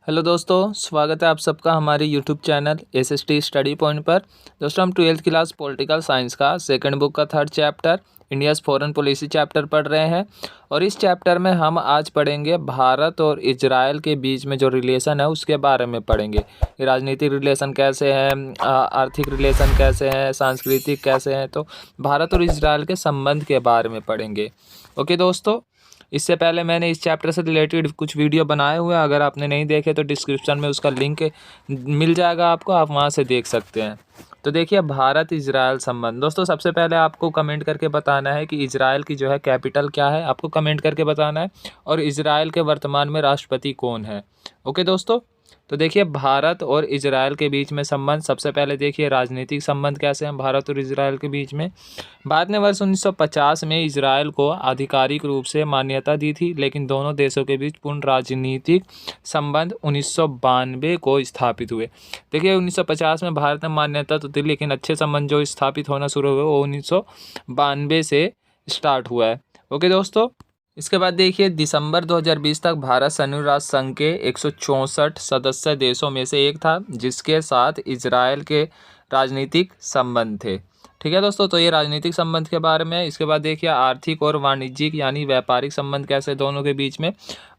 Hello दोस्तों, स्वागत है आप सबका हमारे YouTube channel SST study point पर। दोस्तों, हम 12th क्लास पॉलिटिकल साइंस का सेकंड बुक का third chapter India's foreign policy chapter पढ़ रहे हैं। और इस चैप्टर में हम आज पढ़ेंगे भारत और इजराइल के बीच में जो रिलेशन है उसके बारे में पढ़ेंगे। राजनीतिक रिलेशन कैसे हैं, आर्थिक रिलेशन कैसे हैं, सांस्कृतिक कैसे हैं, तो भारत और इजराइल के संबंध के बारे में पढ़ेंगे। ओके दोस्तों, इससे पहले मैंने इस चैप्टर से रिलेटेड कुछ वीडियो बनाए हुए हैं। अगर आपने नहीं देखे तो डिस्क्रिप्शन में उसका लिंक मिल जाएगा आपको, आप वहां से देख सकते हैं। तो देखिए, भारत इजराइल संबंध। दोस्तों, सबसे पहले आपको कमेंट करके बताना है कि इजराइल की जो है कैपिटल क्या है, आपको कमेंट करके बताना है। और इजराइल के वर्तमान में राष्ट्रपति कौन है। ओके दोस्तों, तो देखिए भारत और इजराइल के बीच में संबंध। सबसे पहले देखिए राजनीतिक संबंध कैसे हैं भारत और इजराइल के बीच में। भारत ने वर्ष 1950 में इजराइल को आधिकारिक रूप से मान्यता दी थी, लेकिन दोनों देशों के बीच पूर्ण राजनीतिक संबंध 1992 को स्थापित हुए। देखिए 1950 में भारत ने मान्यता तो दी, लेकिन अच्छे संबंध जो स्थापित होना शुरू हुए वो 1992 से स्टार्ट हुआ है। ओके दोस्तों, इसके बाद देखिए दिसंबर 2020 तक भारत संयुक्त राष्ट्र संघ के 164 सदस्य देशों में से एक था, जिसके साथ इजराइल के राजनीतिक संबंध थे। ठीक है दोस्तों, तो ये राजनीतिक संबंध के बारे में। इसके बाद देखिए आर्थिक और वाणिज्यिक यानी व्यापारिक संबंध कैसे दोनों के बीच में।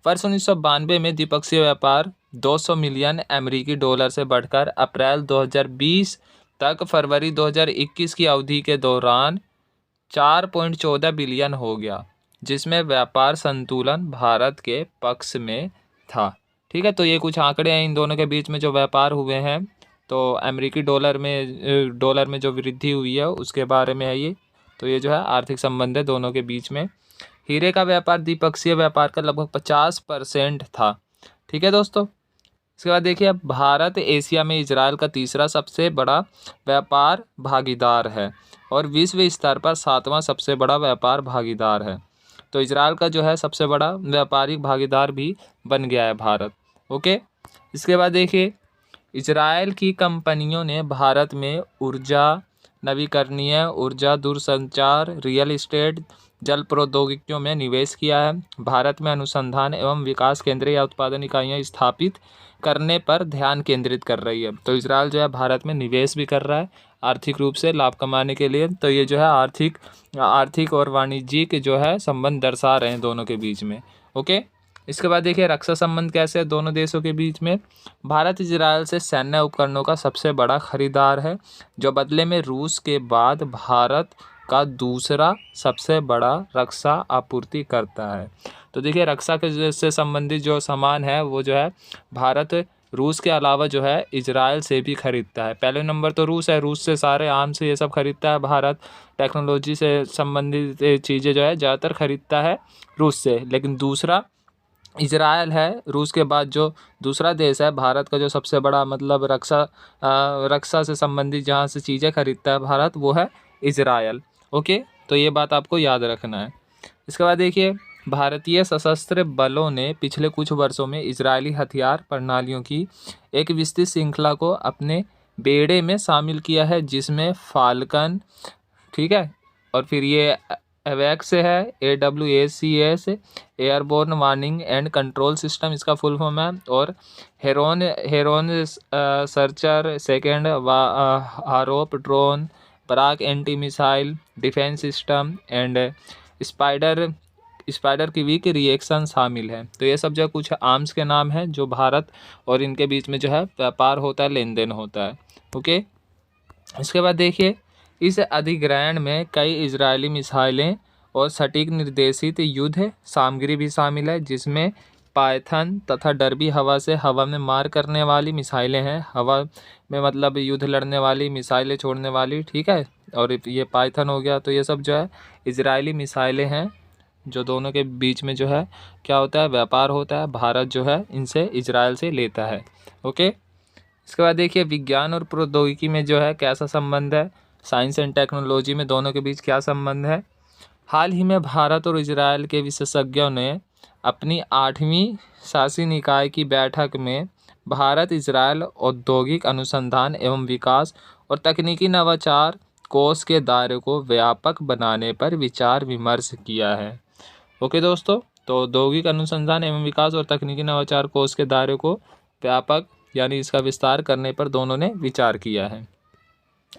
वर्ष 1992 में द्विपक्षीय व्यापार 200 मिलियन अमेरिकी डॉलर से बढ़कर अप्रैल 2020 तक फरवरी 2021 की अवधि के दौरान 4.14 बिलियन हो गया, जिसमें व्यापार संतुलन भारत के पक्ष में था। ठीक है, तो ये कुछ आंकड़े हैं इन दोनों के बीच में जो व्यापार हुए हैं। तो अमेरिकी डॉलर में जो वृद्धि हुई है उसके बारे में है ये। तो ये जो है आर्थिक संबंध है दोनों के बीच में। हीरे का व्यापार द्विपक्षीय व्यापार का लगभग 50% था। ठीक है दोस्तों, इसके बाद देखिए भारत एशिया में इजराइल का तीसरा सबसे बड़ा व्यापार भागीदार है और विश्व स्तर पर 7वां सबसे बड़ा व्यापार भागीदार है। तो इजराइल का जो है सबसे बड़ा व्यापारिक भागीदार भी बन गया है भारत। ओके, इसके बाद देखिए इजराइल की कंपनियों ने भारत में ऊर्जा, नवीकरणीय ऊर्जा, दूरसंचार, रियल एस्टेट, जल प्रौद्योगिकियों में निवेश किया है। भारत में अनुसंधान एवं विकास केंद्र या उत्पादन इकाइयाँ स्थापित करने पर ध्यान केंद्रित कर रही है। तो इजराइल जो है भारत में निवेश भी कर रहा है आर्थिक रूप से लाभ कमाने के लिए। तो ये जो है आर्थिक और वाणिज्यिक जो है संबंध दर्शा रहे हैं दोनों के बीच में। ओके, इसके बाद देखिए रक्षा संबंध कैसे है दोनों देशों के बीच में। भारत इजराइल से सैन्य उपकरणों का सबसे बड़ा खरीदार है, जो बदले में रूस के बाद भारत का दूसरा सबसे बड़ा रक्षा आपूर्ति करता है। तो देखिए रक्षा के से संबंधित जो सामान है वो जो है भारत रूस के अलावा जो है इजराइल से भी खरीदता है। पहले नंबर तो रूस है, रूस से सारे आर्म्स ये सब खरीदता है भारत। टेक्नोलॉजी से संबंधित चीज़ें जो है ज़्यादातर खरीदता है रूस से। लेकिन दूसरा इजराइल है, रूस के बाद जो दूसरा देश है भारत का जो सबसे बड़ा मतलब रक्षा से संबंधित जहाँ से चीज़ें खरीदता है भारत वो है इजराइल। ओके, तो ये बात आपको याद रखना है। इसके बाद देखिए भारतीय सशस्त्र बलों ने पिछले कुछ वर्षों में इजरायली हथियार प्रणालियों की एक विस्तृत श्रृंखला को अपने बेड़े में शामिल किया है, जिसमें फाल्कन, ठीक है, और फिर ये एवैक्स है, AWACS airborne warning and control system इसका फुल फॉर्म है, और Heron Searcher second, Harop drone, Barak anti missile defence system and Spyder की वीक रिएक्शन शामिल है। तो ये सब जो कुछ आर्म्स के नाम हैं जो भारत और इनके बीच में जो है व्यापार होता है, लेन देन होता है। ओके, इसके बाद देखिए इस अधिग्रहण में कई इजरायली मिसाइलें और सटीक निर्देशित युद्ध सामग्री भी शामिल है, जिसमें पायथन तथा डर्बी हवा में मार करने वाली मिसाइलें हैं। हवा में मतलब युद्ध लड़ने वाली मिसाइलें छोड़ने वाली, ठीक है, और ये पायथन हो गया। तो ये सब जो है इजरायली मिसाइलें हैं जो दोनों के बीच में जो है क्या होता है, व्यापार होता है। भारत जो है इनसे इजराइल से लेता है। ओके, इसके बाद देखिए विज्ञान और प्रौद्योगिकी में जो है कैसा संबंध है, साइंस एंड टेक्नोलॉजी में दोनों के बीच क्या संबंध है। हाल ही में भारत और इजराइल के विशेषज्ञों ने अपनी 8वीं शासी निकाय की बैठक में भारत इजराइल औद्योगिक अनुसंधान एवं विकास और तकनीकी नवाचार कोष के दायरे को व्यापक बनाने पर विचार विमर्श किया है। ओके दोस्तों, तो औद्योगिक अनुसंधान एवं विकास और तकनीकी नवाचार कोष के दायरे को व्यापक यानी इसका विस्तार करने पर दोनों ने विचार किया है।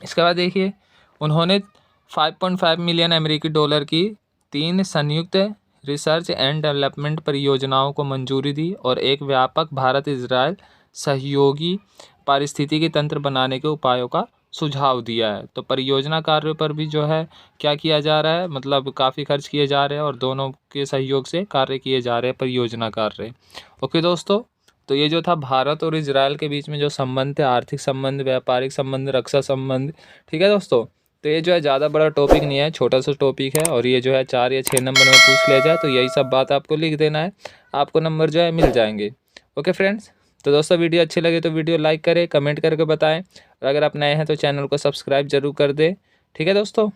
इसके बाद देखिए, उन्होंने 5.5 मिलियन अमेरिकी डॉलर की 3 संयुक्त रिसर्च एंड डेवलपमेंट परियोजनाओं को मंजूरी दी और एक व्यापक भारत इजराइल सहयोगी पारिस्थितिकी तंत्र बनाने के उपायों का सुझाव दिया है। तो परियोजना कार्य पर भी जो है क्या किया जा रहा है, मतलब काफ़ी खर्च किए जा रहे हैं और दोनों के सहयोग से कार्य किए जा रहे हैं, परियोजना कार्य। ओके दोस्तों, तो ये जो था भारत और इजराइल के बीच में जो संबंध थे, आर्थिक संबंध, व्यापारिक संबंध, रक्षा संबंध, ठीक है दोस्तों। तो ये जो है ज़्यादा बड़ा टॉपिक नहीं है, छोटा सा टॉपिक है और ये जो है 4 या 6 नंबर में पूछ लिया जाए तो यही सब बात आपको लिख देना है, आपको नंबर जो है मिल जाएंगे। ओके फ्रेंड्स, तो दोस्तों वीडियो अच्छी लगे तो वीडियो लाइक करें, कमेंट करके बताएं और अगर आप नए हैं तो चैनल को सब्सक्राइब जरूर कर दें। ठीक है दोस्तों।